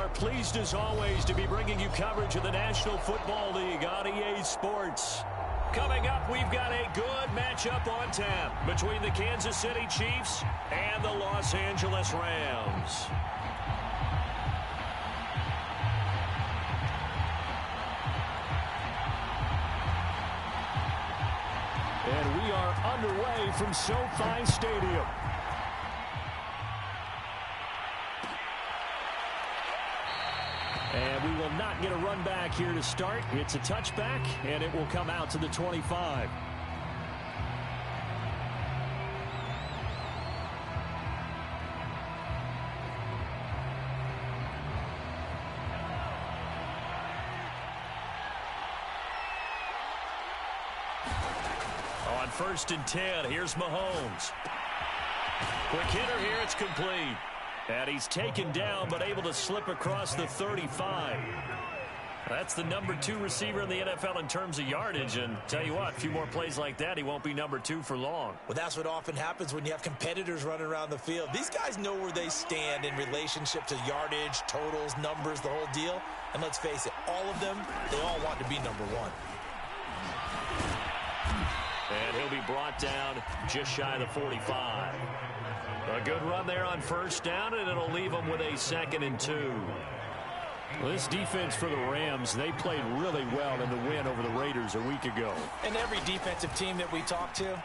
are pleased as always to be bringing you coverage of the National Football League on EA Sports. Coming up, we've got a good matchup on tap between the Kansas City Chiefs and the Los Angeles Rams. And we are underway from SoFi Stadium. And we will not get a run back here to start. It's a touchback, and it will come out to the 25. On 1st and 10, here's Mahomes. Quick hitter here, it's complete. And he's taken down, but able to slip across the 35. That's the number 2 receiver in the NFL in terms of yardage. And tell you what, a few more plays like that, he won't be number 2 for long. Well, that's what often happens when you have competitors running around the field. These guys know where they stand in relationship to yardage, totals, numbers, the whole deal. And let's face it, all of them, they all want to be number 1. And he'll be brought down just shy of the 45. A good run there on 1st down, and it'll leave them with a 2nd and 2. Well, this defense for the Rams, they played really well in the win over the Raiders a week ago. And every defensive team that we talk to,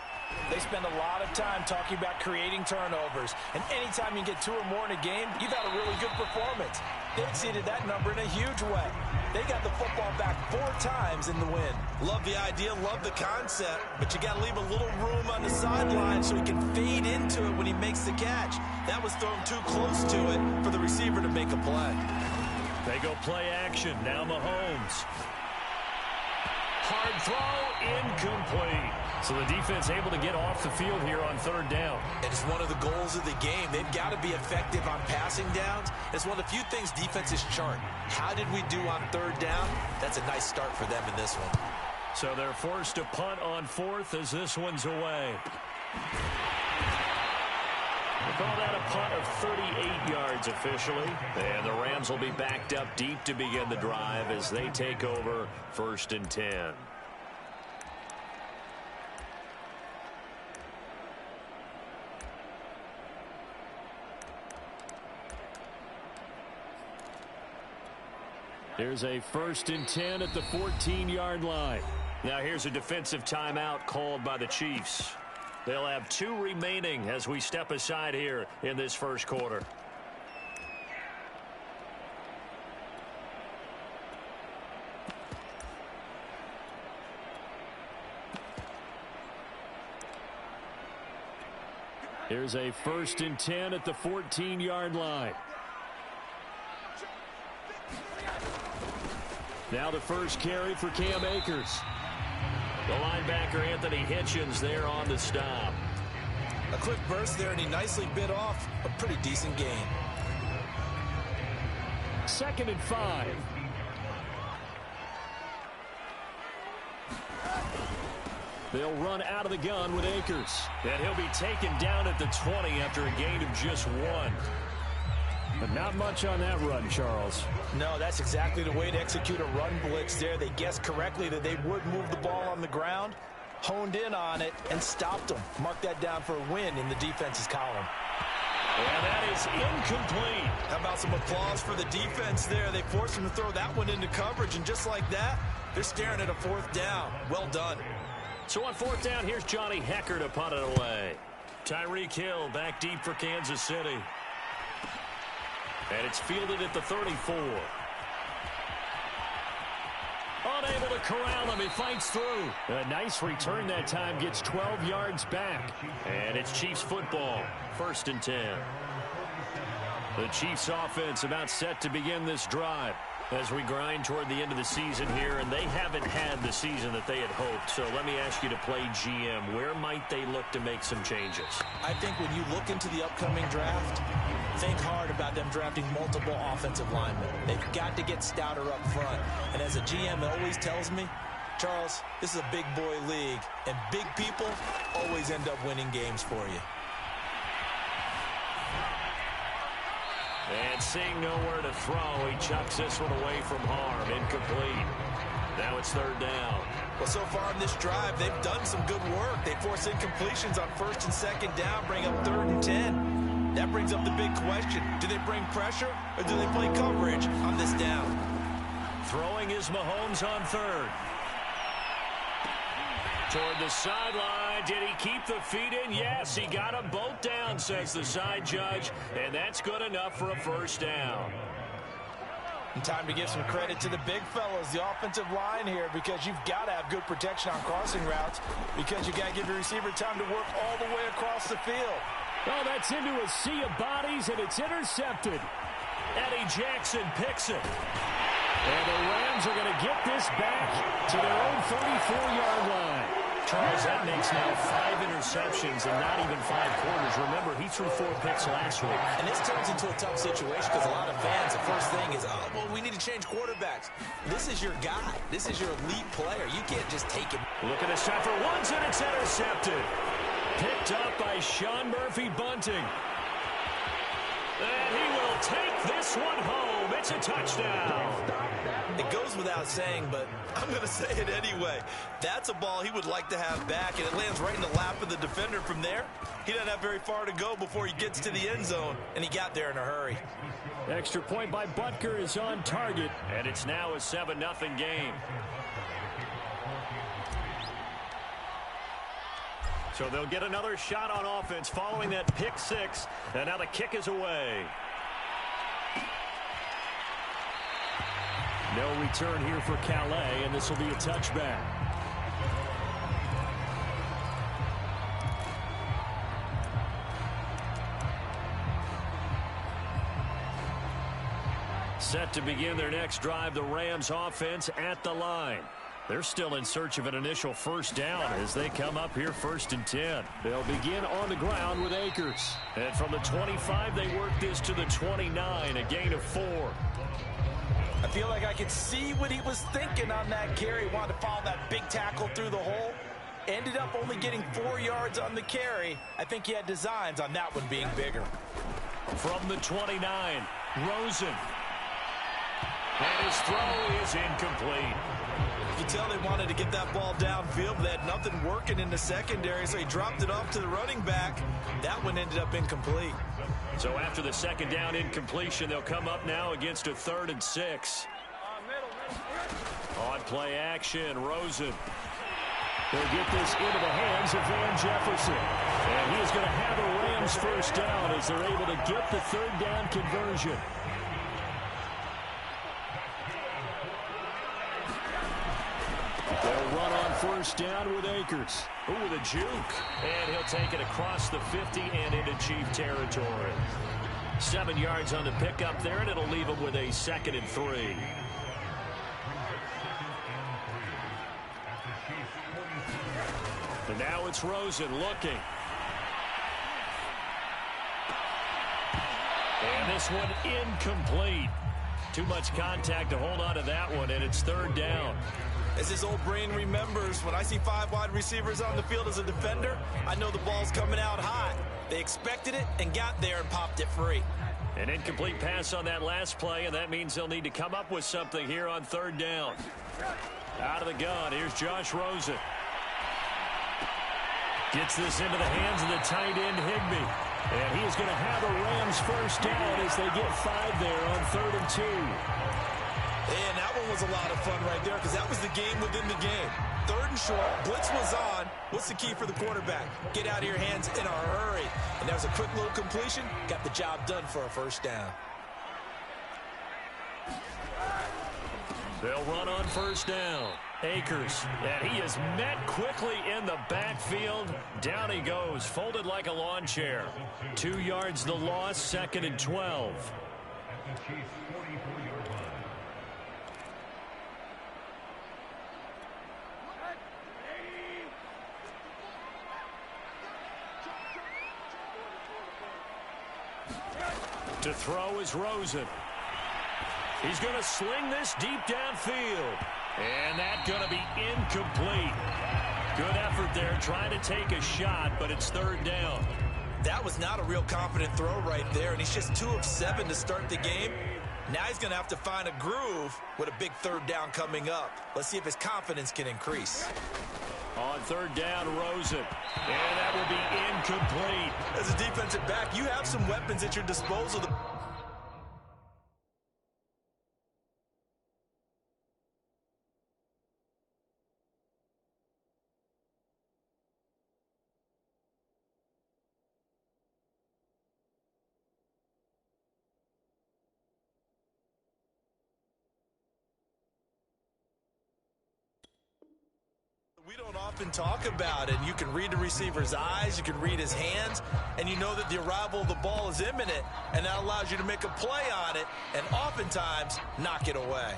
they spend a lot of time talking about creating turnovers. And anytime you get 2 or more in a game, you've had a really good performance. They exceeded that number in a huge way. They got the football back 4 times in the win. Love the idea, love the concept, but you got to leave a little room on the sideline so he can fade into it when he makes the catch. That was thrown too close to it for the receiver to make a play. They go play action. Now Mahomes. Hard throw, incomplete. So the defense able to get off the field here on 3rd down. And it's one of the goals of the game. They've got to be effective on passing downs. It's one of the few things defenses chart. How did we do on 3rd down? That's a nice start for them in this one. So they're forced to punt on 4th as this one's away. We'll call that a punt of 38 yards officially. And the Rams will be backed up deep to begin the drive as they take over 1st and 10. There's a 1st and 10 at the 14-yard line. Now here's a defensive timeout called by the Chiefs. They'll have 2 remaining as we step aside here in this 1st quarter. Here's a 1st and 10 at the 14-yard line. Now the first carry for Cam Akers. The linebacker Anthony Hitchens there on the stop. A quick burst there, and he nicely bit off a pretty decent gain. 2nd and 5. They'll run out of the gun with Akers. And he'll be taken down at the 20 after a gain of just 1. But not much on that run, Charles. No, that's exactly the way to execute a run blitz there. They guessed correctly that they would move the ball on the ground, honed in on it, and stopped them. Mark that down for a win in the defense's column. And that is incomplete. How about some applause for the defense there? They forced him to throw that one into coverage, and just like that, they're staring at a 4th down. Well done. So on 4th down, here's Johnny Hekker to punt it away. Tyreek Hill back deep for Kansas City. And it's fielded at the 34. Unable to corral him. He fights through. A nice return that time. Gets 12 yards back. And it's Chiefs football. 1st and 10. The Chiefs offense about set to begin this drive as we grind toward the end of the season here, and they haven't had the season that they had hoped. So let me ask you to play GM. Where might they look to make some changes? I think when you look into the upcoming draft, think hard about them drafting multiple offensive linemen. They've got to get stouter up front. And as a GM always tells me, Charles, this is a big boy league, and big people always end up winning games for you. And seeing nowhere to throw, he chucks this one away from harm. Incomplete. Now it's third down. Well, so far in this drive, they've done some good work. They force incompletions on first and second down, bring up 3rd and 10. That brings up the big question. Do they bring pressure or do they play coverage on this down? Throwing is Mahomes on third. Toward the sideline. Did he keep the feet in? Yes, he got them both down, says the side judge. And that's good enough for a first down. And time to give some credit to the big fellas, the offensive line here, because you've got to have good protection on crossing routes because you got to give your receiver time to work all the way across the field. Oh, that's into a sea of bodies, and it's intercepted. Eddie Jackson picks it. And the Rams are going to get this back to their own 34-yard line. Charles, that makes now 5 interceptions and not even 5 quarters. Remember, he threw 4 picks last week. And this turns into a tough situation because a lot of fans, the first thing is, oh, well, we need to change quarterbacks. This is your guy. This is your elite player. You can't just take him. Look at this shot for ones, and it's intercepted. Picked up by Sean Murphy-Bunting. And he will take this one home. It's a touchdown. It goes without saying, but I'm going to say it anyway. That's a ball he would like to have back, and it lands right in the lap of the defender from there. He doesn't have very far to go before he gets to the end zone, and he got there in a hurry. Extra point by Butker is on target, and it's now a 7-0 game. So they'll get another shot on offense following that pick 6, and now the kick is away. No return here for Calais, and this will be a touchback. Set to begin their next drive, the Rams offense at the line. They're still in search of an initial first down as they come up here 1st and 10. They'll begin on the ground with Akers. And from the 25, they work this to the 29, a gain of 4. I feel like I could see what he was thinking on that carry. Wanted to follow that big tackle through the hole. Ended up only getting 4 yards on the carry. I think he had designs on that one being bigger. From the 29, Rosen. And his throw is incomplete. You can tell they wanted to get that ball downfield, but they had nothing working in the secondary, so he dropped it off to the running back. That one ended up incomplete. So after the second down incompletion, they'll come up now against a 3rd and 6. On play action, Rosen. They'll get this into the hands of Van Jefferson. And he is going to have a Rams first down as they're able to get the 3rd down conversion. They'll run on first down with Akers. Ooh, the juke. And he'll take it across the 50 and into Chief territory. 7 yards on the pickup there, and it'll leave him with a 2nd and 3. And now it's Rosen looking. And this one incomplete. Too much contact to hold on to that one, and it's 3rd down. As his old brain remembers, when I see 5 wide receivers on the field as a defender, I know the ball's coming out hot. They expected it and got there and popped it free. An incomplete pass on that last play, and that means they'll need to come up with something here on 3rd down. Out of the gun, here's Josh Rosen. Gets this into the hands of the tight end, Higbee. And he is going to have a Rams first down as they get 5 there on 3rd and 2. And that one was a lot of fun right there because that was the game within the game. 3rd and short, blitz was on. What's the key for the quarterback? Get out of your hands in a hurry. And that was a quick little completion. Got the job done for a first down. They'll run on first down. Akers, and he is met quickly in the backfield. Down he goes, folded like a lawn chair. 2 yards the loss, 2nd and 12. To throw is Rosen. He's going to sling this deep downfield. And that's going to be incomplete. Good effort there trying to take a shot, but it's 3rd down. That was not a real confident throw right there, and he's just 2 of 7 to start the game. Now he's going to have to find a groove with a big third down coming up. Let's see if his confidence can increase. On third down, Rosen. And that will be incomplete. As a defensive back, you have some weapons at your disposal. We don't often talk about it. You can read the receiver's eyes, you can read his hands, and you know that the arrival of the ball is imminent, and that allows you to make a play on it and oftentimes knock it away.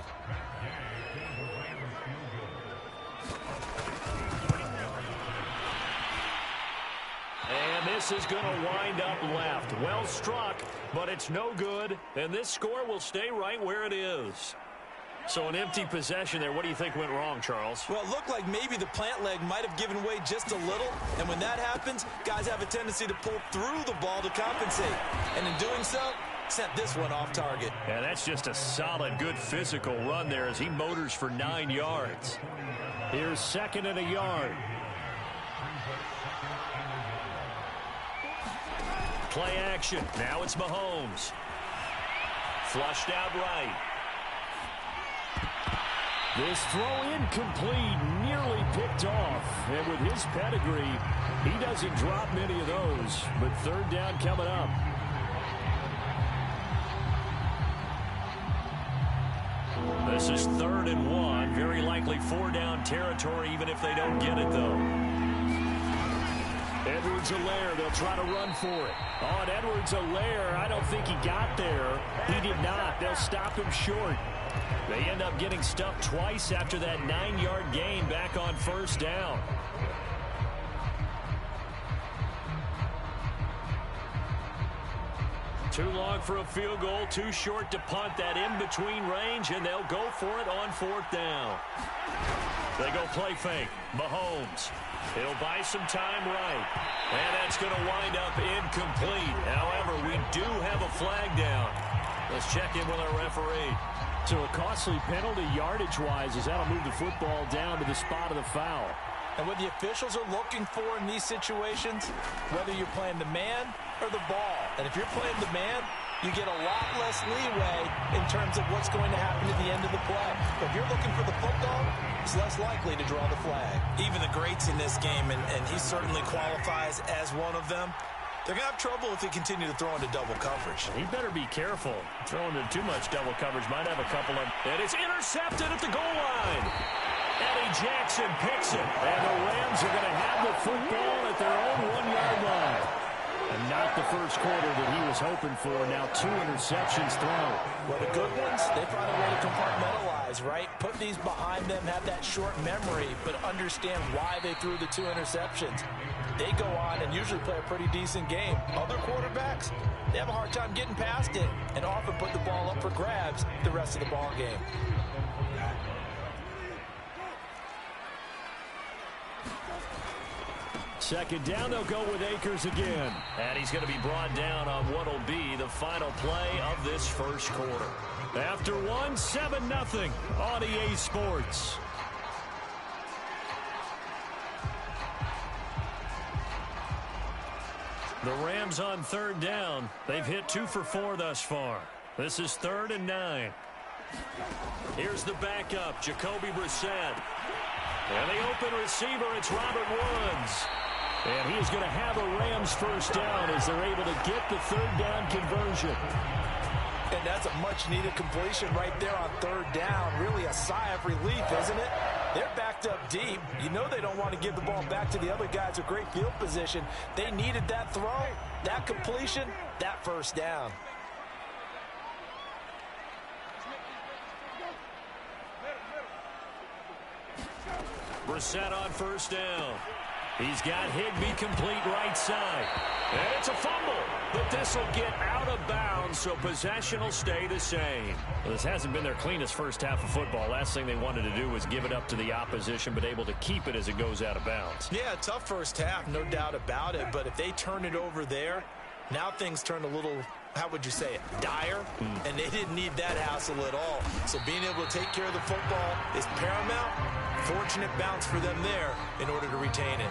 And this is going to wind up left. Well struck, but it's no good, and this score will stay right where it is. So an empty possession there. What do you think went wrong, Charles? Well, it looked like maybe the plant leg might have given way just a little. And when that happens, guys have a tendency to pull through the ball to compensate. And in doing so, sent this one off target. And that's just a solid, good physical run there as he motors for 9 yards. Here's 2nd and a yard. Play action. Now it's Mahomes. Flushed out right. This throw incomplete, nearly picked off. And with his pedigree, he doesn't drop many of those. But third down coming up. This is 3rd and 1. Very likely 4-down territory, even if they don't get it, though. Edwards-Helaire, they'll try to run for it. On Edwards-Helaire, I don't think he got there. He did not. They'll stop him short. They end up getting stuffed twice after that 9-yard gain back on 1st down. Too long for a field goal, too short to punt. That in-between range, and they'll go for it on 4th down. They go play fake. Mahomes. He'll buy some time right. And that's going to wind up incomplete. However, we do have a flag down. Let's check in with our referee. So a costly penalty yardage-wise as that'll move the football down to the spot of the foul. And what the officials are looking for in these situations, whether you're playing the man or the ball. And if you're playing the man, you get a lot less leeway in terms of what's going to happen at the end of the play. But if you're looking for the football, it's less likely to draw the flag. Even the greats in this game, and he certainly qualifies as one of them, they're going to have trouble if they continue to throw into double coverage. He better be careful. Throwing into too much double coverage might have a couple of... And it's intercepted at the goal line. Eddie Jackson picks it. And the Rams are going to have the football at their own 1-yard line. And not the first quarter that he was hoping for. Now 2 interceptions thrown. Well, the good ones, they find a way to compartmentalize, right? Put these behind them, have that short memory, but understand why they threw the 2 interceptions. They go on and usually play a pretty decent game. Other quarterbacks, they have a hard time getting past it and often put the ball up for grabs the rest of the ball game. Second down, they'll go with Akers again. And he's going to be brought down on what will be the final play of this first quarter. After 1, 7-0 on EA Sports. The Rams on 3rd down. They've hit 2 for 4 thus far. This is 3rd and 9. Here's the backup, Jacoby Brissett. And the open receiver, it's Robert Woods. And he is going to have a Rams first down as they're able to get the 3rd down conversion. And that's a much-needed completion right there on 3rd down. Really a sigh of relief, isn't it? They're backed up deep. You know they don't want to give the ball back to the other guys with great field position. They needed that throw, that completion, that first down. Brissett on 1st down. He's got Higbee complete right side. And it's a fumble. But this will get out of bounds, so possession will stay the same. Well, this hasn't been their cleanest first half of football. Last thing they wanted to do was give it up to the opposition, but able to keep it as it goes out of bounds. Yeah, tough first half, no doubt about it. But if they turn it over there, now things turn a little, how would you say it, dire? And they didn't need that hassle at all. So being able to take care of the football is paramount. Fortunate bounce for them there in order to retain it.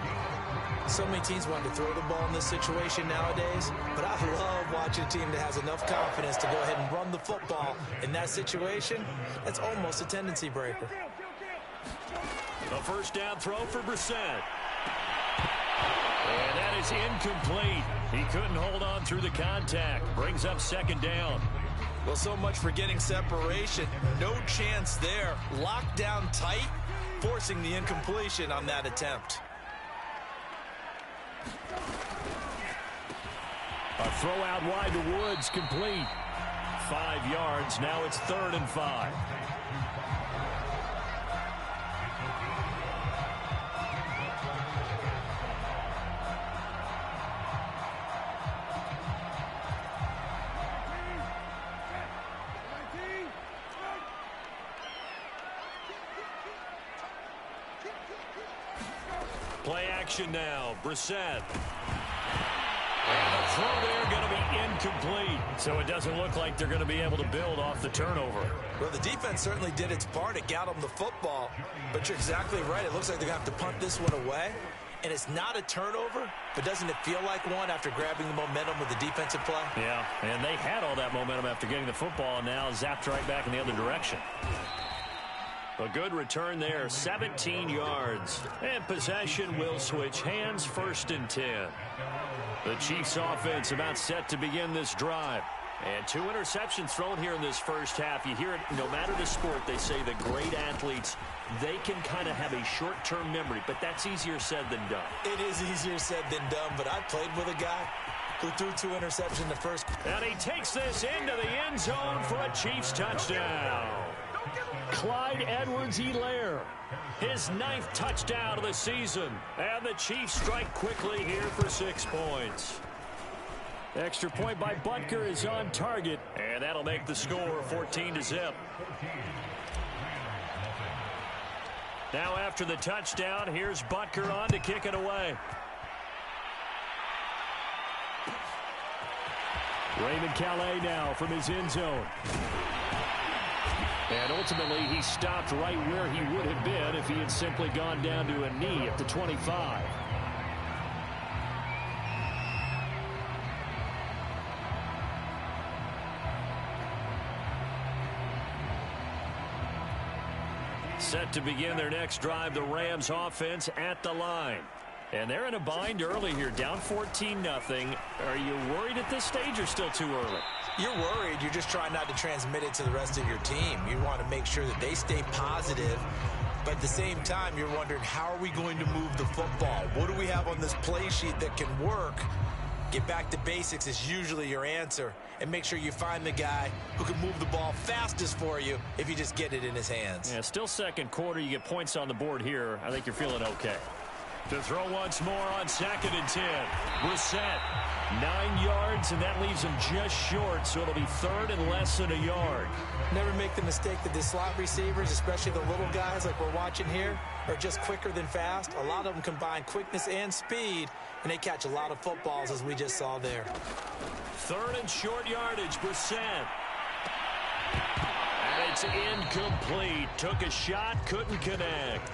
So many teams want to throw the ball in this situation nowadays, but I love watching a team that has enough confidence to go ahead and run the football in that situation. That's almost a tendency breaker. A first down throw for Brissett. And that is incomplete. He couldn't hold on through the contact. Brings up second down. Well, so much for getting separation. No chance there. Locked down tight, forcing the incompletion on that attempt. A throw out wide to Woods, complete. 5 yards. Now it's 3rd and 5. Play action now. Brissett. And the throw there going to be incomplete. So it doesn't look like they're going to be able to build off the turnover. Well, the defense certainly did its part. It got them the football. But you're exactly right. It looks like they're going to have to punt this one away. And it's not a turnover, but doesn't it feel like one after grabbing the momentum with the defensive play? Yeah, and they had all that momentum after getting the football and now zapped right back in the other direction. A good return there, 17 yards. And possession will switch hands, 1st and 10. The Chiefs offense about set to begin this drive. And 2 interceptions thrown here in this first half. You hear it, no matter the sport, they say the great athletes, they can kind of have a short-term memory, but that's easier said than done. It is easier said than done, but I played with a guy who threw 2 interceptions in the first. And he takes this into the end zone for a Chiefs touchdown. Clyde Edwards-Helaire, his 9th touchdown of the season. And the Chiefs strike quickly here for 6 points. Extra point by Butker is on target, and that'll make the score 14-0. Now after the touchdown, here's Butker on to kick it away. Raymond Calais now from his end zone. And ultimately, he stopped right where he would have been if he had simply gone down to a knee at the 25. Set to begin their next drive, the Rams offense at the line. And they're in a bind early here, down 14-0. Are you worried at this stage or still too early? You're worried. You're just trying not to transmit it to the rest of your team. You want to make sure that they stay positive. But at the same time, you're wondering, how are we going to move the football? What do we have on this play sheet that can work? Get back to basics is usually your answer. And make sure you find the guy who can move the ball fastest for you if you just get it in his hands. Yeah, still second quarter. You get points on the board here. I think you're feeling okay. To throw once more on 2nd and 10. Brissett, 9 yards, and that leaves him just short, so it'll be 3rd and less than a yard. Never make the mistake that the slot receivers, especially the little guys like we're watching here, are just quicker than fast. A lot of them combine quickness and speed, and they catch a lot of footballs, as we just saw there. 3rd and short yardage, Brissett. And it's incomplete. Took a shot, couldn't connect.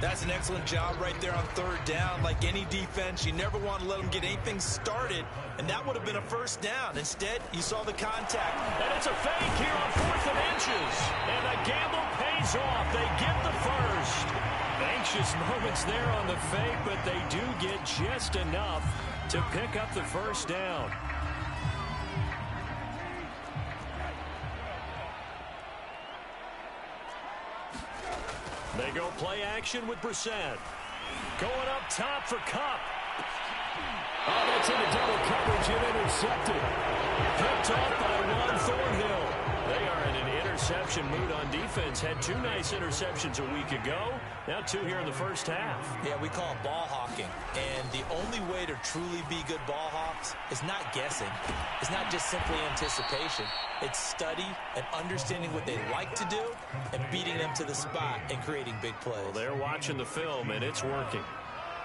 That's an excellent job right there on 3rd down. Like any defense, you never want to let them get anything started, and that would have been a first down. Instead, you saw the contact. And it's a fake here on 4th and inches. And the gamble pays off. They get the first. Anxious moments there on the fake, but they do get just enough to pick up the first down. They go play action with Brissett. Going up top for Kupp. Oh, that's into double coverage and intercepted. Picked off by Juan Thornhill. They are in an interception mood on defense. Had 2 nice interceptions a week ago. Now 2 here in the first half. Yeah, we call it ball hawking. And the only way to truly be good ball hawks is not guessing. It's not just simply anticipation. It's study and understanding what they like to do and beating them to the spot and creating big plays. Well, they're watching the film, and it's working.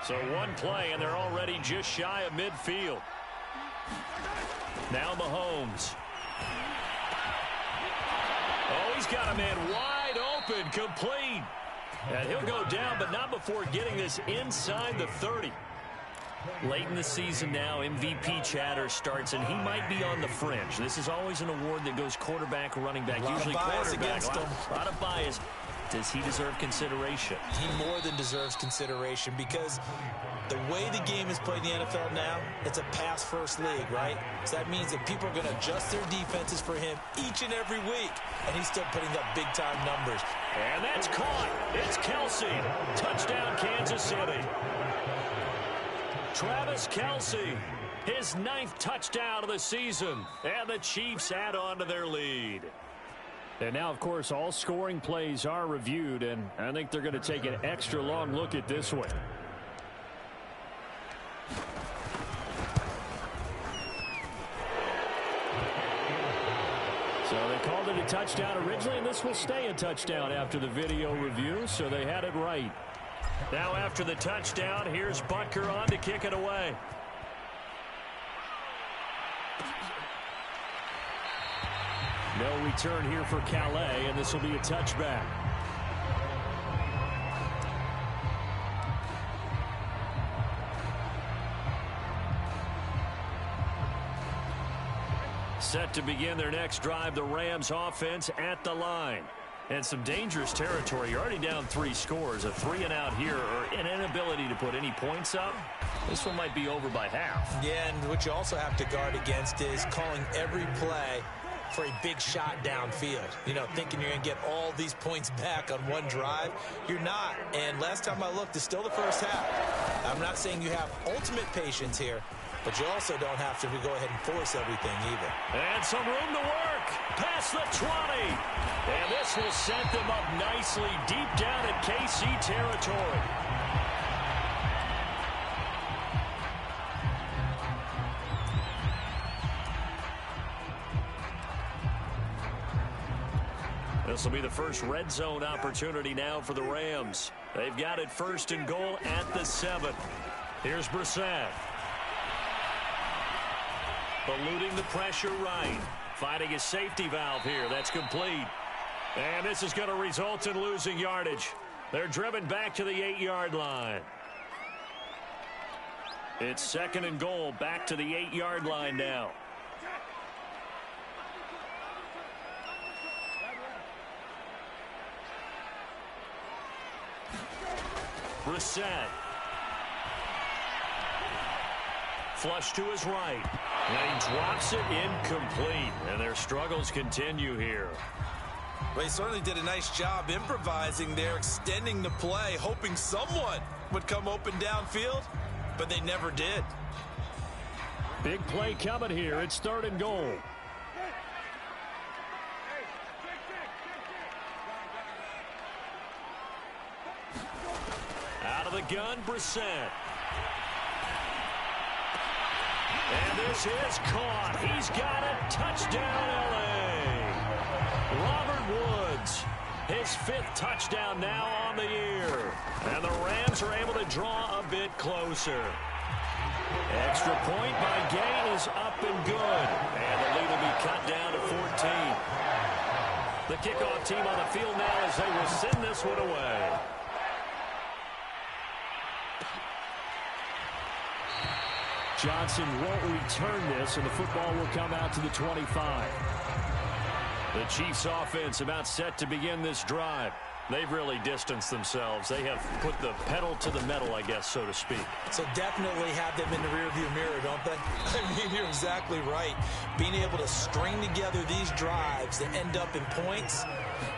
So 1 play, and they're already just shy of midfield. Now Mahomes. Oh, he's got a man wide open, complete. And he'll go down, but not before getting this inside the 30. Late in the season now, MVP chatter starts, and he might be on the fringe. This is always an award that goes quarterback or running back, usually quarterback. A lot of bias. Does he deserve consideration? He more than deserves consideration because the way the game is played in the NFL now, it's a pass-first league, right? So that means that people are going to adjust their defenses for him each and every week, and he's still putting up big-time numbers. And that's caught. It's Kelce. Touchdown, Kansas City. Travis Kelce, his 9th touchdown of the season, and the Chiefs add on to their lead. And now, of course, all scoring plays are reviewed, and I think they're going to take an extra long look at this one. So they called it a touchdown originally, and this will stay a touchdown after the video review, so they had it right. Now after the touchdown, here's Butker on to kick it away. No return here for Calais, and this will be a touchback. Set to begin their next drive, the Rams offense at the line. And some dangerous territory. You're already down 3 scores. A 3-and-out here, or an inability to put any points up. This one might be over by half. Yeah, and what you also have to guard against is calling every play for a big shot downfield. You know, thinking you're going to get all these points back on one drive. You're not. And last time I looked, it's still the first half. I'm not saying you have ultimate patience here, but you also don't have to go ahead and force everything either. And some room to work. Past the 20. And this will set them up nicely deep down in KC territory. This will be the first red zone opportunity now for the Rams. They've got it 1st and goal at the 7. Here's Brissett. Eluding the pressure right. Finding his safety valve here. That's complete. And this is going to result in losing yardage. They're driven back to the 8-yard line. It's 2nd and goal, back to the 8-yard line now. Brissett. Flush to his right. And he drops it incomplete. And their struggles continue here. Well, he certainly did a nice job improvising there, extending the play, hoping someone would come open downfield, but they never did. Big play coming here. It's 3rd and goal. Out of the gun, Brissett. And this is caught. He's got it. Touchdown, L.A. Robert Woods, his 5th touchdown now on the year. And the Rams are able to draw a bit closer. Extra point by Gay is up and good. And the lead will be cut down to 14. The kickoff team on the field now as they will send this one away. Johnson won't return this, and the football will come out to the 25. The Chiefs offense about set to begin this drive. They've really distanced themselves. They have put the pedal to the metal, I guess, so to speak. So definitely have them in the rearview mirror, don't they? I mean, you're exactly right. Being able to string together these drives that end up in points,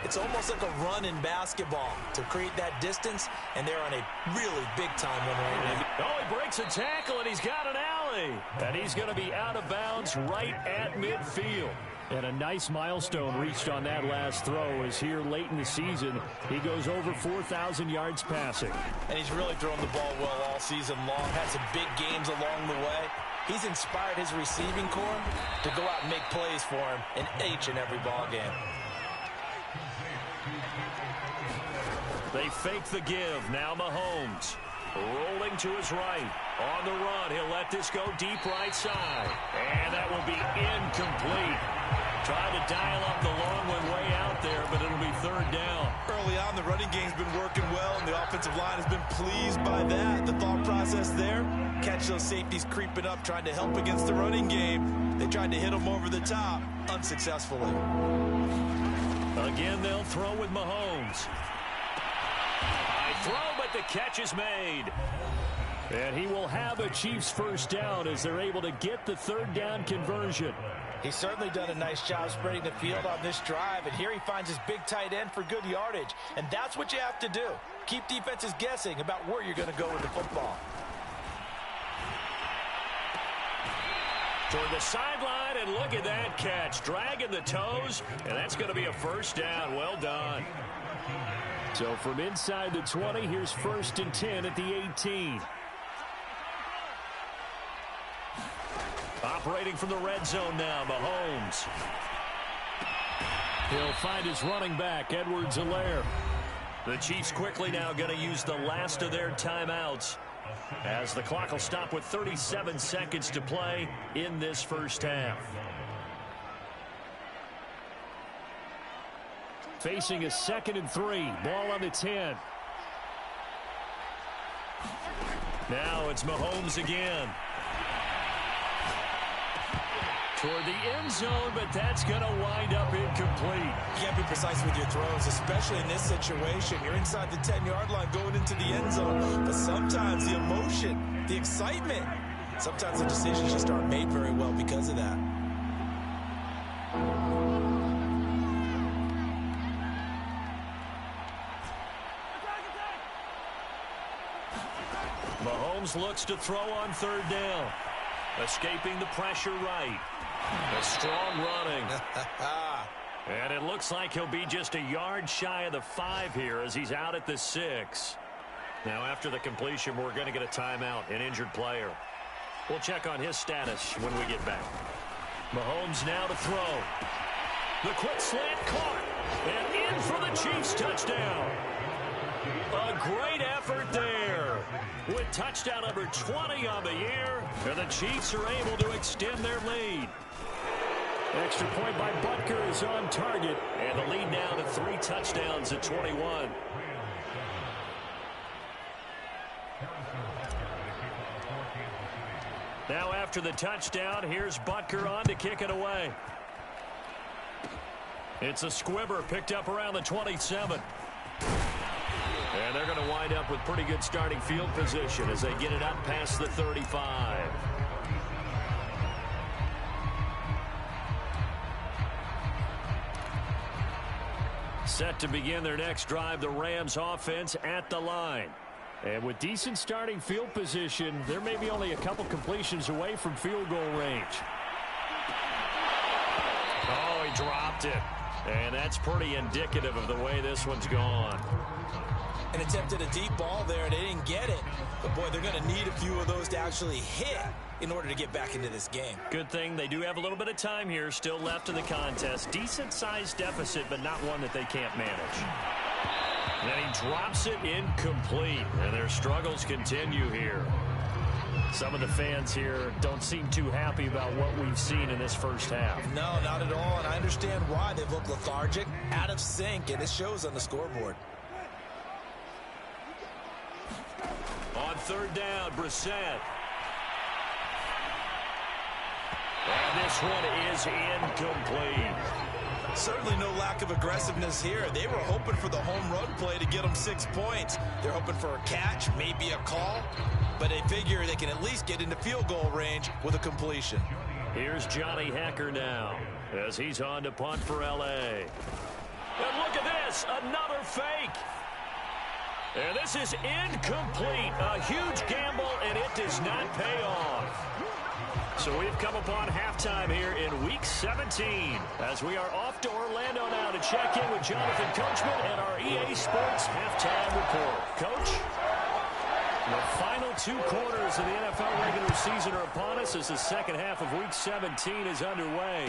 it's almost like a run in basketball to create that distance, and they're on a really big-time one right now. Oh, he breaks a tackle, and he's got an alley. And he's going to be out of bounds right at midfield. And a nice milestone reached on that last throw as here late in the season, he goes over 4,000 yards passing. And he's really thrown the ball well all season long, had some big games along the way. He's inspired his receiving corps to go out and make plays for him in each and every ball game. They fake the give. Now Mahomes rolling to his right. On the run, he'll let this go deep right side. And that will be incomplete. Trying to dial up the long one way out there, but it'll be third down. Early on, the running game's been working well, and the offensive line has been pleased by that. The thought process there, catch those safeties creeping up, trying to help against the running game. They tried to hit them over the top, unsuccessfully. Again, they'll throw with Mahomes. High throw, but the catch is made. And he will have a Chiefs first down as they're able to get the third down conversion. He's certainly done a nice job spreading the field on this drive, and here he finds his big tight end for good yardage. And that's what you have to do. Keep defenses guessing about where you're going to go with the football. Toward the sideline, and look at that catch. Dragging the toes, and that's going to be a first down. Well done. So from inside the 20, here's 1st and 10 at the 18. Operating from the red zone now, Mahomes. He'll find his running back, Edwards-Helaire. The Chiefs quickly now going to use the last of their timeouts, as the clock will stop with 37 seconds to play in this first half. Facing a 2nd and 3. Ball on the 10. Now it's Mahomes again. Toward the end zone, but that's going to wind up incomplete. You can't be precise with your throws, especially in this situation. You're inside the 10-yard line going into the end zone. But sometimes the emotion, the excitement, sometimes the decisions just aren't made very well because of that. Mahomes looks to throw on third down. Escaping the pressure right. A strong running. And it looks like he'll be just a yard shy of the 5 here as he's out at the 6. Now after the completion, we're going to get a timeout, an injured player. We'll check on his status when we get back. Mahomes now to throw. The quick slant caught. And in for the Chiefs touchdown. A great effort there. With touchdown number 20 on the year, and the Chiefs are able to extend their lead. Extra point by Butker is on target, and the lead now to 3 touchdowns at 21. Now after the touchdown, here's Butker on to kick it away. It's a squibber picked up around the 27. And they're going to wind up with pretty good starting field position as they get it up past the 35. Set to begin their next drive, the Rams offense at the line. And with decent starting field position, there may be only a couple completions away from field goal range. Oh, he dropped it. And that's pretty indicative of the way this one's gone. And attempted a deep ball there, and they didn't get it. But, boy, they're going to need a few of those to actually hit in order to get back into this game. Good thing they do have a little bit of time here still left in the contest. Decent-sized deficit, but not one that they can't manage. And then he drops it incomplete, and their struggles continue here. Some of the fans here don't seem too happy about what we've seen in this first half. No, not at all, and I understand why. They've looked lethargic, out of sync, and it shows on the scoreboard. On third down, Brissett. And this one is incomplete. Certainly no lack of aggressiveness here. They were hoping for the home run play to get them 6 points. They're hoping for a catch, maybe a call, but they figure they can at least get into field goal range with a completion. Here's Johnny Hekker now as he's on to punt for L.A. And look at this, another fake. And this is incomplete. A huge gamble, and it does not pay off. So we've come upon halftime here in Week 17 as we are off to Orlando now to check in with Jonathan Coachman and our EA Sports Halftime Report. Coach? The final 2 quarters of the NFL regular season are upon us as the second half of Week 17 is underway.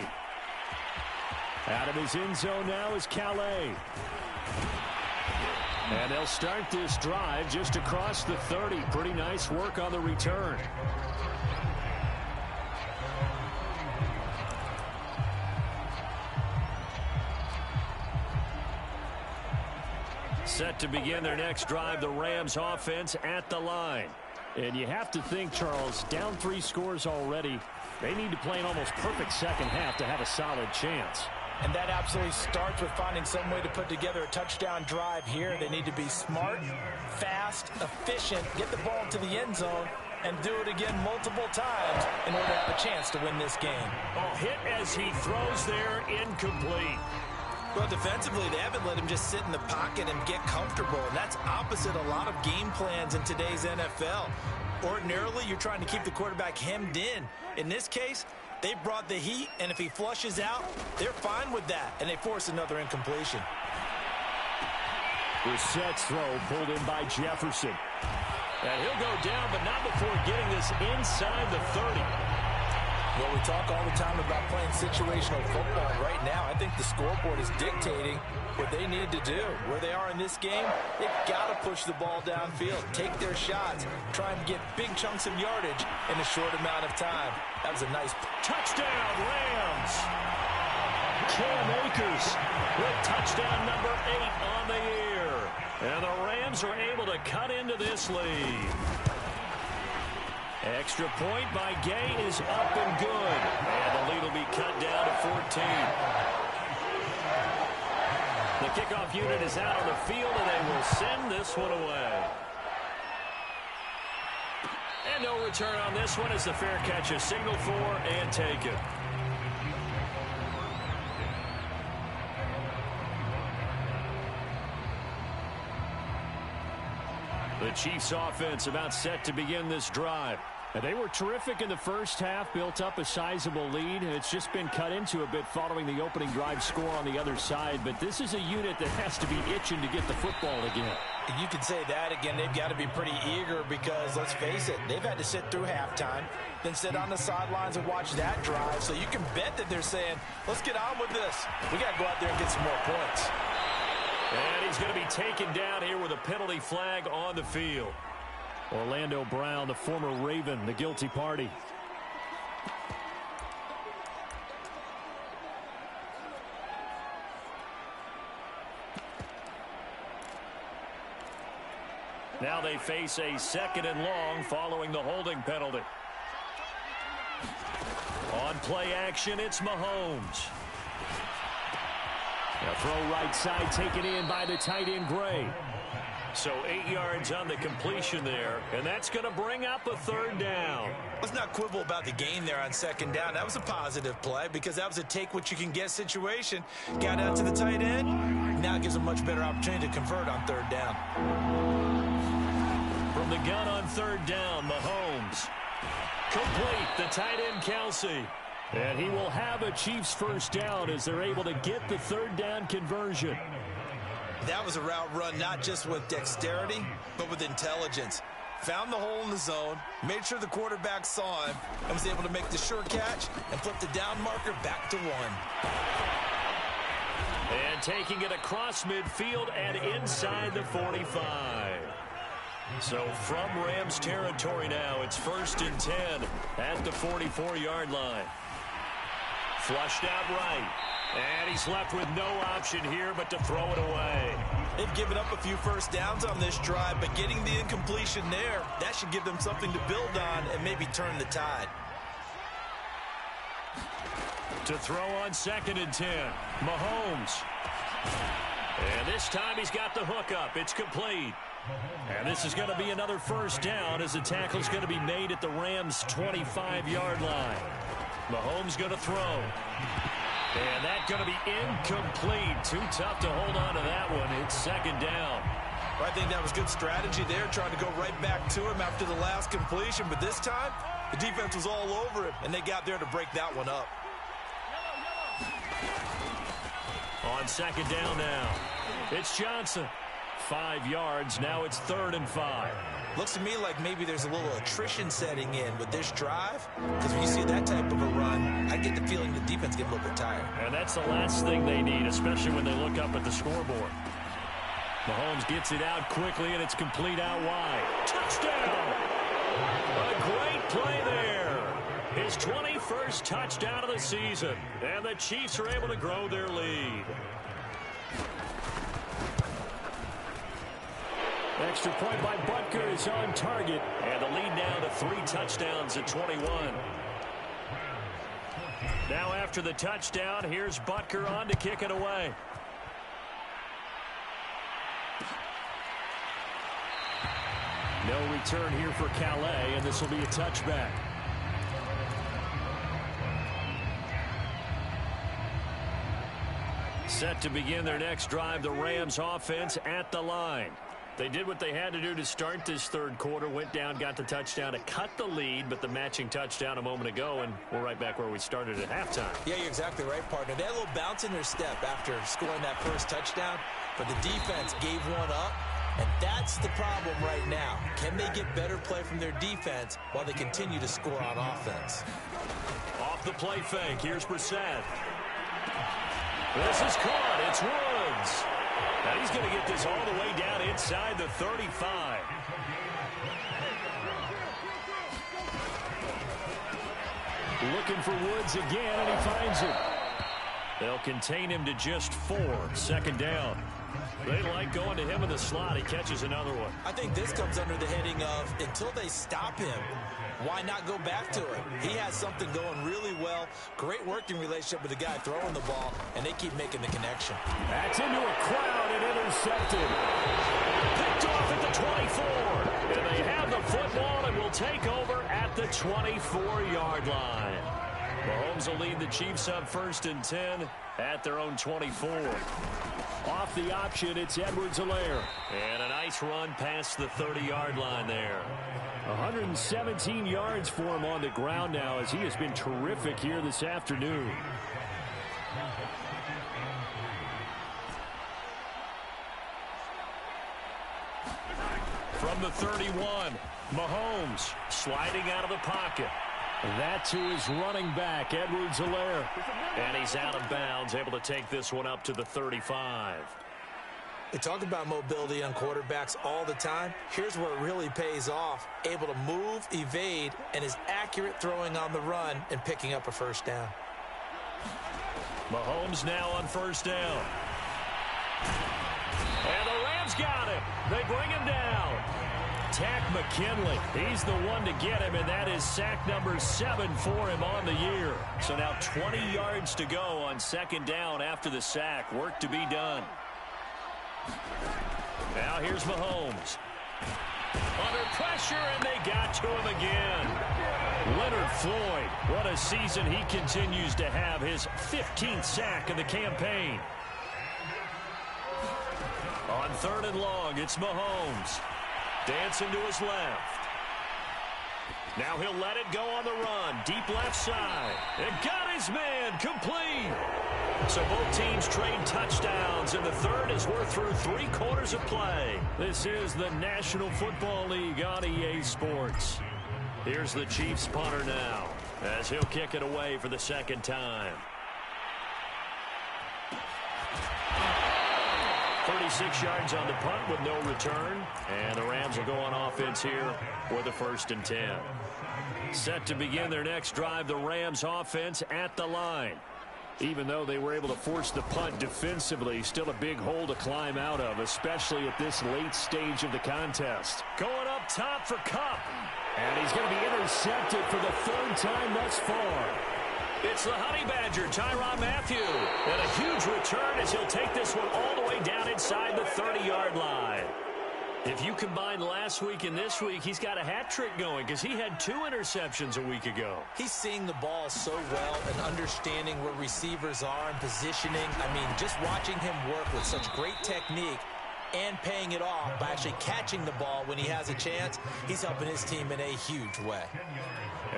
Out of his end zone now is Calais. And they'll start this drive just across the 30. Pretty nice work on the return. Set to begin their next drive, the Rams offense at the line. And you have to think, Charles, down 3 scores already. They need to play an almost perfect second half to have a solid chance. And that absolutely starts with finding some way to put together a touchdown drive here. They need to be smart, fast, efficient, get the ball into the end zone, and do it again multiple times in order to have a chance to win this game. Oh, hit as he throws there, incomplete. Well, defensively, they haven't let him just sit in the pocket and get comfortable, and that's opposite a lot of game plans in today's NFL. Ordinarily, you're trying to keep the quarterback hemmed in. In this case, they brought the heat, and if he flushes out, they're fine with that, and they force another incompletion. Brissett's throw pulled in by Jefferson. And he'll go down, but not before getting this inside the 30. Well, we talk all the time about playing situational football. Right now, I think the scoreboard is dictating what they need to do. Where they are in this game, they've got to push the ball downfield, take their shots, try and get big chunks of yardage in a short amount of time. That was a nice touchdown, Rams. Cam Akers with touchdown number 8 on the year. And the Rams are able to cut into this lead. Extra point by Gay is up and good. And the lead will be cut down to 14. The kickoff unit is out on the field, and they will send this one away. And no return on this one as the fair catch is signaled for and taken. The Chiefs offense about set to begin this drive. And they were terrific in the first half, built up a sizable lead. It's just been cut into a bit following the opening drive score on the other side. But this is a unit that has to be itching to get the football again. And you can say that again. They've got to be pretty eager because, let's face it, they've had to sit through halftime, then sit on the sidelines and watch that drive. So you can bet that they're saying, let's get on with this. We got to go out there and get some more points. And he's going to be taken down here with a penalty flag on the field. Orlando Brown, the former Raven, the guilty party. Now they face a 2nd and long following the holding penalty. On play action, it's Mahomes. A throw right side taken in by the tight end Gray. So 8 yards on the completion there, and that's going to bring up a 3rd down. Let's not quibble about the gain there on 2nd down. That was a positive play because that was a take-what-you-can-get situation. Got out to the tight end. Now it gives a much better opportunity to convert on 3rd down. From the gun on 3rd down, Mahomes. Complete, the tight end Kelsey. And he will have a Chiefs 1st down as they're able to get the 3rd down conversion. That was a route run not just with dexterity, but with intelligence. Found the hole in the zone, made sure the quarterback saw him, and was able to make the sure catch and flip the down marker back to 1. And taking it across midfield and inside the 45. So from Rams territory now, it's 1st and 10 at the 44-yard line. Flushed out right. And he's left with no option here but to throw it away. They've given up a few 1st downs on this drive, but getting the incompletion there, that should give them something to build on and maybe turn the tide. To throw on 2nd and 10, Mahomes. And this time he's got the hook up. It's complete. And this is going to be another 1st down as the tackle's going to be made at the Rams' 25-yard line. Mahomes going to throw. And that's going to be incomplete. Too tough to hold on to that one. It's 2nd down. I think that was good strategy there, trying to go right back to him after the last completion. But this time, The defense was all over him, and they got there to break that one up. On second down now, it's Johnson. 5 yards, now it's 3rd and 5. Looks to me like maybe there's a little attrition setting in with this drive, because when you see that type of a run, I get the feeling the defense get a little bit tired. And that's the last thing they need, especially when they look up at the scoreboard. Mahomes gets it out quickly, and it's complete out wide. Touchdown! A great play there. His 21st touchdown of the season, and the Chiefs are able to grow their lead. Extra point by Butker is on target, and the lead now to 3 touchdowns at 21. Now after the touchdown, here's Butker on to kick it away. No return here for Calais, and this will be a touchback. Set to begin their next drive, the Rams offense at the line. They did what they had to do to start this third quarter, went down, got the touchdown to cut the lead, but the matching touchdown a moment ago, and we're right back where we started at halftime. Yeah, you're exactly right, partner. They had a little bounce in their step after scoring that first touchdown, but the defense gave one up, and that's the problem right now. Can they get better play from their defense while they continue to score on offense? Off the play fake, here's Brissett. This is caught, it's Woods. Now he's going to get this all the way down inside the 35. Looking for Woods again, and he finds him. They'll contain him to just 4. Second down. They like going to him in the slot. He catches another one. I think this comes under the heading of until they stop him, why not go back to it? He has something going really well. Great working relationship with the guy throwing the ball, and they keep making the connection. That's into a crowd and intercepted. Picked off at the 24. And they have the football and will take over at the 24-yard line. Mahomes will lead the Chiefs up 1st and 10 at their own 24. Off the option, it's Edwards-Helaire. And a nice run past the 30-yard line there. 117 yards for him on the ground now as he has been terrific here this afternoon. From the 31, Mahomes sliding out of the pocket. That to his running back, Edwards-Helaire. And he's out of bounds, able to take this one up to the 35. We talk about mobility on quarterbacks all the time. Here's where it really pays off. Able to move, evade, and is accurate throwing on the run and picking up a first down. Mahomes now on first down. And the Rams got him. They bring him down. Takk McKinley, he's the one to get him, and that is sack number 7 for him on the year. So now 20 yards to go on second down after the sack. Work to be done. Now here's Mahomes. Under pressure, and they got to him again. Leonard Floyd, what a season he continues to have. His 15th sack of the campaign. On 3rd and long, it's Mahomes. Dancing to his left. Now he'll let it go on the run. Deep left side. And got his man complete. So both teams trade touchdowns, and the third as we're through 3 quarters of play. This is the National Football League on EA Sports. Here's the Chiefs punter now as he'll kick it away for the second time. 36 yards on the punt with no return. And the Rams will go on offense here for the 1st and 10. Set to begin their next drive, the Rams offense at the line. Even though they were able to force the punt defensively, still a big hole to climb out of, especially at this late stage of the contest. Going up top for Kupp. And he's going to be intercepted for the 3rd time thus far. It's the Honey Badger, Tyrann Mathieu. And a huge return as he'll take this one all the way down inside the 30-yard line. If you combine last week and this week, he's got a hat trick going because he had 2 interceptions a week ago. He's seeing the ball so well and understanding where receivers are and positioning. I mean, just watching him work with such great technique and paying it off by actually catching the ball when he has a chance, he's helping his team in a huge way.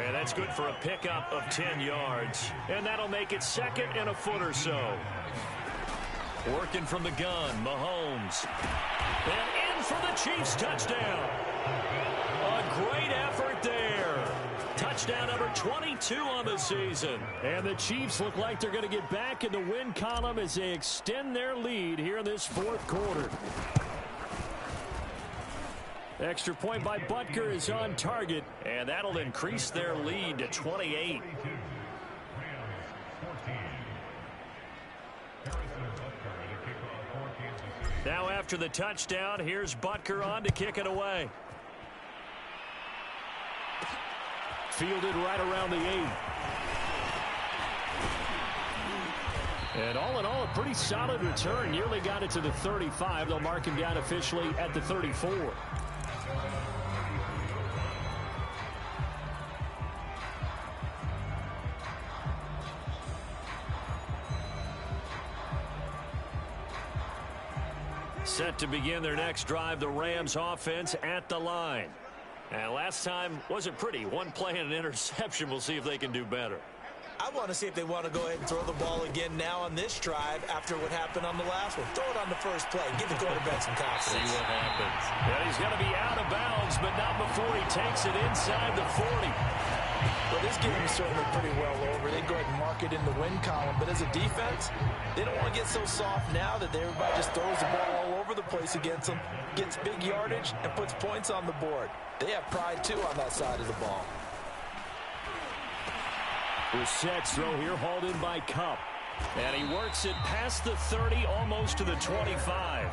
And That's good for a pickup of 10 yards. And that'll make it 2nd and a foot or so. Working from the gun, Mahomes. And in for the Chiefs touchdown. A great effort there. Touchdown number 22 on the season. And the Chiefs look like they're going to get back in the win column as they extend their lead here in this 4th quarter. Extra point by Butker is on target, and that'll increase their lead to 28. Now after the touchdown, here's Butker on to kick it away. Fielded right around the 8. And all in all, a pretty solid return. Nearly got it to the 35. They'll mark him down officially at the 34. Set to begin their next drive, the Rams offense at the line. And last time wasn't pretty. One play and an interception. We'll see if they can do better. I want to see if they want to go ahead and throw the ball again now on this drive after what happened on the last one. Throw it on the first play. Give the quarterback some confidence. See what happens. Yeah, he's going to be out of bounds, but not before he takes it inside the 40. Well, this game is certainly pretty well over. They go ahead and mark it in the win column. But as a defense, they don't want to get so soft now that everybody just throws the ball all over the place against them, gets big yardage, and puts points on the board. They have pride, too, on that side of the ball. Brissett's throw here hauled in by Kupp. And he works it past the 30, almost to the 25.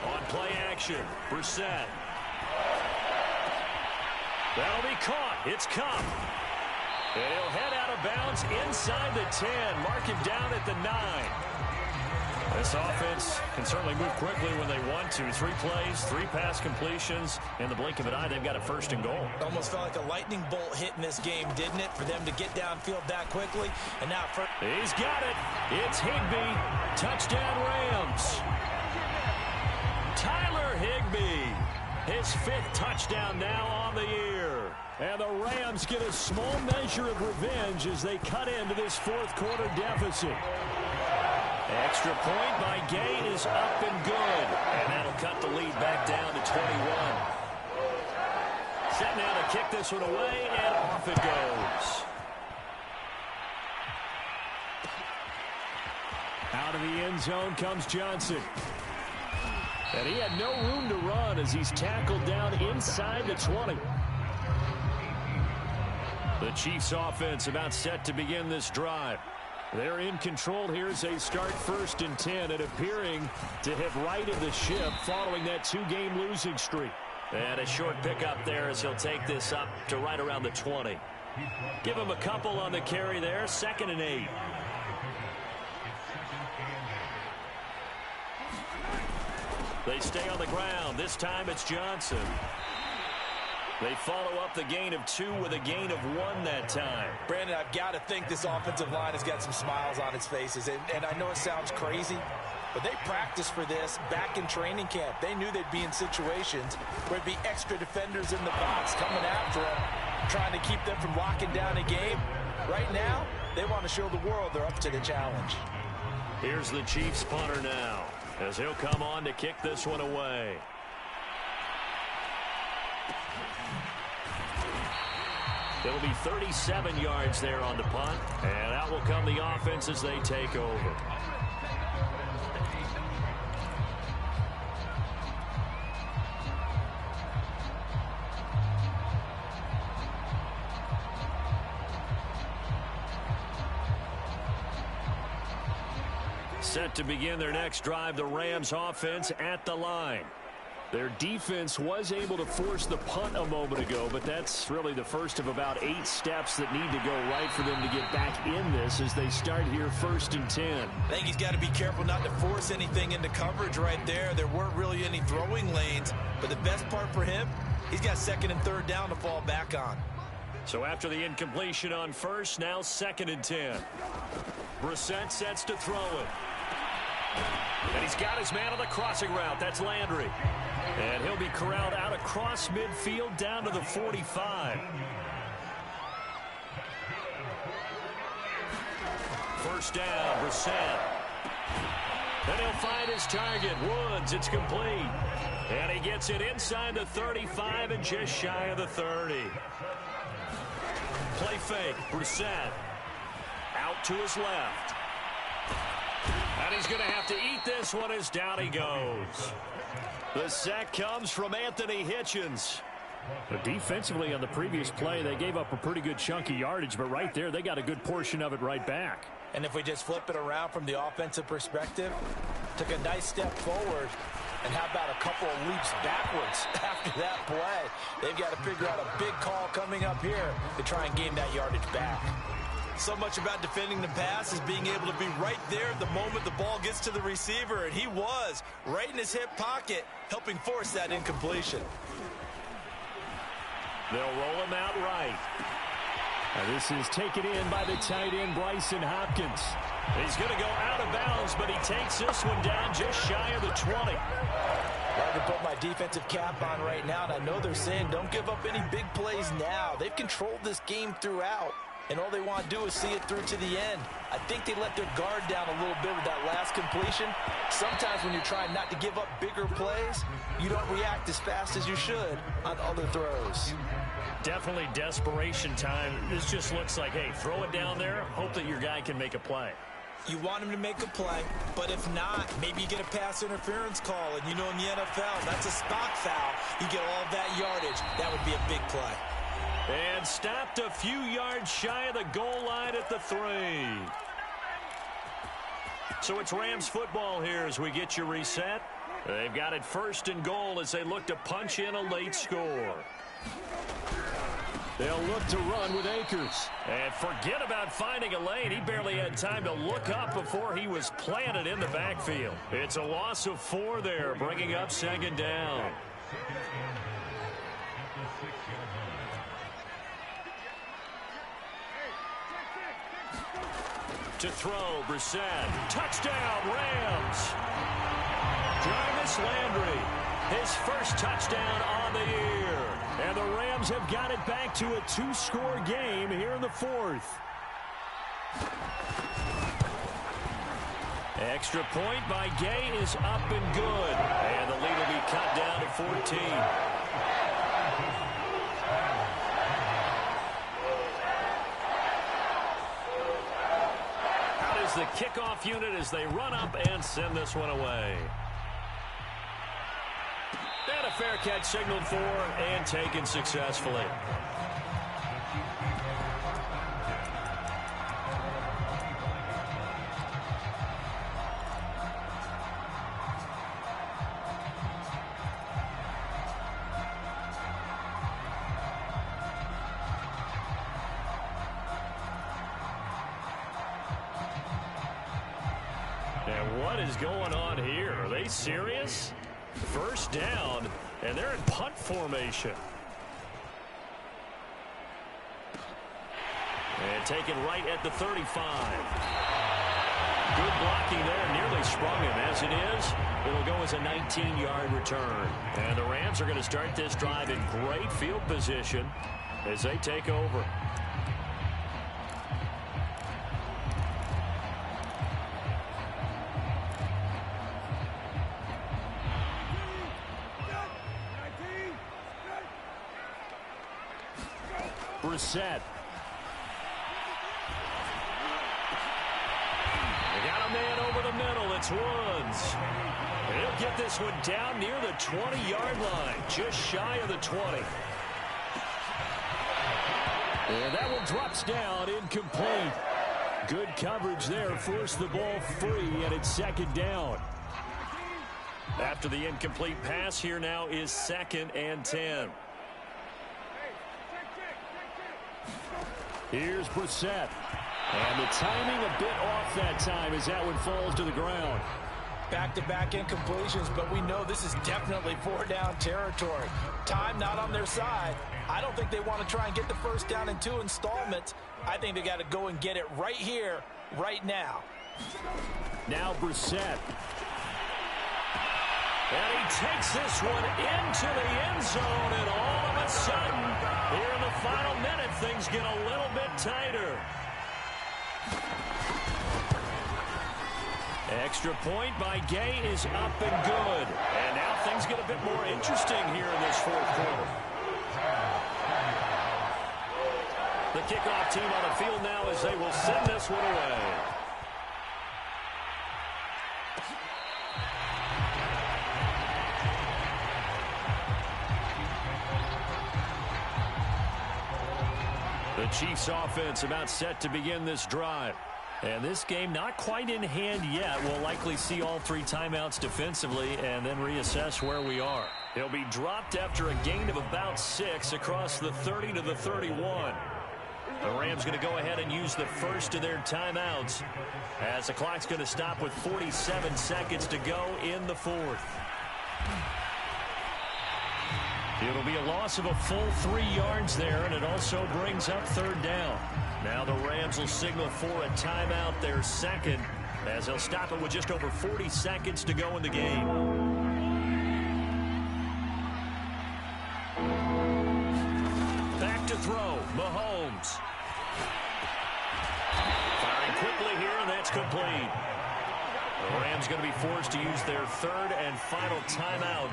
On play action, Brissett. That'll be caught. It's Kupp. And he'll head out of bounds inside the 10. Mark him down at the 9. This offense can certainly move quickly when they want to. 3 plays, 3 pass completions. In the blink of an eye, they've got a 1st and goal. Almost felt like a lightning bolt hit in this game, didn't it? For them to get downfield that quickly. And now he's got it. It's Higbee. Touchdown Rams. Tyler Higbee. His 5th touchdown now on the year. And the Rams get a small measure of revenge as they cut into this 4th quarter deficit. Extra point by Gain is up and good. And that'll cut the lead back down to 21. Set now to kick this one away, and off it goes. Out of the end zone comes Johnson. And he had no room to run as he's tackled down inside the 20. The Chiefs offense about set to begin this drive. They're in control here as they start 1st and 10 and appearing to have righted the ship following that 2-game losing streak. And a short pickup there as he'll take this up to right around the 20. Give him a couple on the carry there. 2nd and 8. They stay on the ground. This time it's Johnson. They follow up the gain of 2 with a gain of 1 that time. Brandon, I've got to think this offensive line has got some smiles on its faces. And I know it sounds crazy, but they practiced for this back in training camp. They knew they'd be in situations where there'd be extra defenders in the box coming after them, trying to keep them from locking down a game. Right now, they want to show the world they're up to the challenge. Here's the Chiefs punter now as he'll come on to kick this one away. It'll be 37 yards there on the punt, and out will come the offense as they take over. Set to begin their next drive, the Rams offense at the line. Their defense was able to force the punt a moment ago, but that's really the first of about 8 steps that need to go right for them to get back in this as they start here 1st and 10. I think he's got to be careful not to force anything into coverage right there. There weren't really any throwing lanes, but the best part for him, he's got 2nd and 3rd down to fall back on. So after the incompletion on 1st, now 2nd and 10. Brissett sets to throw it. And he's got his man on the crossing route. That's Landry. And he'll be corralled out across midfield down to the 45. First down, Brissett. And he'll find his target, Woods. It's complete. And he gets it inside the 35 and just shy of the 30. Play fake, Brissett. Out to his left. And he's going to have to eat this one as down he goes. The sack comes from Anthony Hitchens. But defensively on the previous play, they gave up a pretty good chunk of yardage, but right there, they got a good portion of it right back. And if we just flip it around from the offensive perspective, took a nice step forward, and how about a couple of leaps backwards after that play? They've got to figure out a big call coming up here to try and gain that yardage back. So much about defending the pass is being able to be right there the moment the ball gets to the receiver, and he was right in his hip pocket, helping force that incompletion. They'll roll him out right. Now this is taken in by the tight end, Bryson Hopkins. He's going to go out of bounds, but he takes this one down just shy of the 20. I can put my defensive cap on right now, and I know they're saying don't give up any big plays now. They've controlled this game throughout, and all they want to do is see it through to the end. I think they let their guard down a little bit with that last completion. Sometimes when you're trying not to give up bigger plays, you don't react as fast as you should on other throws. Definitely desperation time. This just looks like, hey, throw it down there, hope that your guy can make a play. You want him to make a play, but if not, maybe you get a pass interference call, and you know in the NFL, that's a spot foul. You get all of that yardage. That would be a big play. And stopped a few yards shy of the goal line at the 3. So it's Rams football here as we get you reset. They've got it first and goal as they look to punch in a late score. They'll look to run with Akers. And forget about finding a lane. He barely had time to look up before he was planted in the backfield. It's a loss of 4 there, bringing up second down. To throw, Brissett. Touchdown, Rams. Jarvis Landry, his first touchdown on the year. And the Rams have got it back to a 2-score game here in the 4th. Extra point by Gay is up and good. And the lead will be cut down to 14. Out is the kickoff unit as they run up and send this one away. And a fair catch signaled for and taken successfully. And what is going on here? Are they serious? First down, and they're in punt formation. And taken right at the 35. Good blocking there, nearly sprung him. As it is, it'll go as a 19-yard return. And the Rams are going to start this drive in great field position as they take over. Brissett. They got a man over the middle. It's Woods. And he'll get this one down near the 20-yard line, just shy of the 20. And that one drops down, incomplete. Good coverage there, forced the ball free, and it's second down. After the incomplete pass, here now is 2nd and 10. Here's Brissett. And the timing a bit off that time as that one falls to the ground. Back-to-back incompletions, but we know this is definitely 4-down territory. Time not on their side. I don't think they want to try and get the first down in 2 installments. I think they got to go and get it right here, right now. Now Brissett. And he takes this one into the end zone, and all of a sudden, here in the final minute, things get a little bit tighter. Extra point by Gay is up and good. And now things get a bit more interesting here in this fourth quarter. The kickoff team on the field now as they will send this one away. The Chiefs offense about set to begin this drive. And this game not quite in hand yet. We'll likely see all three timeouts defensively and then reassess where we are. He'll be dropped after a gain of about 6 across the 30 to the 31. The Rams going to go ahead and use the first of their timeouts as the clock's going to stop with 47 seconds to go in the fourth. It'll be a loss of a full 3 yards there, and it also brings up third down. Now the Rams will signal for a timeout, their second, as they'll stop it with just over 40 seconds to go in the game. Back to throw, Mahomes. Firing quickly here, and that's complete. The Rams going to be forced to use their third and final timeout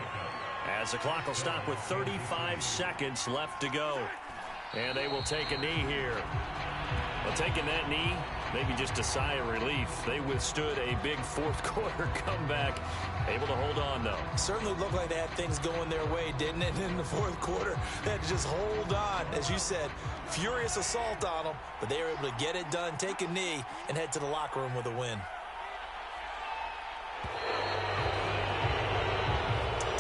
as the clock will stop with 35 seconds left to go. And they will take a knee here. Well, taking that knee, maybe just a sigh of relief. They withstood a big fourth quarter comeback. Able to hold on, though. Certainly looked like they had things going their way, didn't it, in the fourth quarter? They had to just hold on. As you said, furious assault on them, but they were able to get it done, take a knee, and head to the locker room with a win.